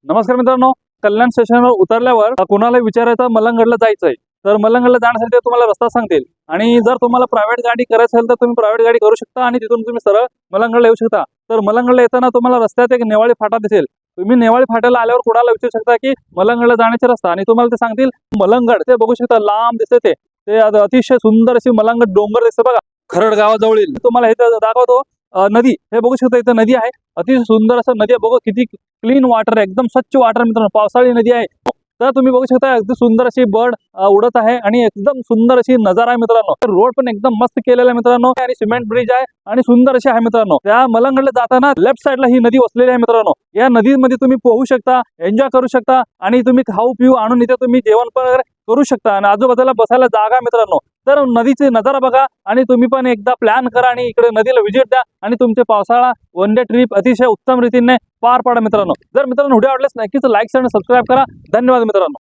नमस्कार मित्रांनो, कल्याण स्टेशनवर उतरल्यावर कोणाला विचारायचं मलंगडला जायचंय तर मलंगडला जाण्यासाठी ते तुम्हाला रस्ता सांगतील। आणि जर तुम्हाला प्रायव्हेट गाडी करायची असेल तर तुम्ही प्रायव्हेट गाडी करू शकता आणि तिथून तुम्ही सरळ मलंगडला येऊ शकता। तर मलंगडला येताना तुम्हाला रस्त्यात एक नेवाळी फाटा दिसेल। तुम्ही नेवाळी फाट्याला आल्यावर कोणाला विचारू शकता की मलंगडला जाण्याचा रस्ता, आणि तुम्हाला ते सांगतील मलंगड। ते बघू शकता, लांब दिसते ते अतिशय सुंदर अशी मलंगड डोंगर दिसते बघा, खरड गावाजवळील। तुम्हाला हे दाखवतो नदी, हे बघू शकता इथं नदी आहे, अतिशय सुंदर असं नदी आहे। बघू किती क्लीन वाटर आहे, एकदम स्वच्छ वाटर मित्रांनो, पावसाळी नदी आहे। तर तुम्ही बघू शकता अगदी सुंदर अशी बर्ड उडत आहे आणि एकदम सुंदर अशी नजारा आहे मित्रांनो। रोड पण एकदम मस्त केलेला आहे मित्रांनो, आणि सिमेंट ब्रिज आहे आणि सुंदर अशी आहे मित्रांनो। त्या मलंगडला जाताना लेफ्ट साइडला ही नदी वसलेली आहे मित्रांनो। या नदीमध्ये तुम्ही पोहू शकता, एन्जॉय करू शकता, आणि तुम्ही खाऊ पिऊ आणून इथे तुम्ही जेवण पण करू शकता, आणि आजूबाजूला बसायला जागा मित्रांनो। तर नदीचे नजारा बघा, आणि तुम्ही पण एकदा प्लॅन करा आणि इकडे नदीला व्हिजिट द्या, आणि तुमचे पावसाळा वन डे ट्रिप अतिशय उत्तम रीतीने पार पाडा मित्रांनो। जर मित्रांनो व्हिडिओ आवडल्यास नक्कीच लाईक आणि सबस्क्राईब करा। धन्यवाद मित्रांनो।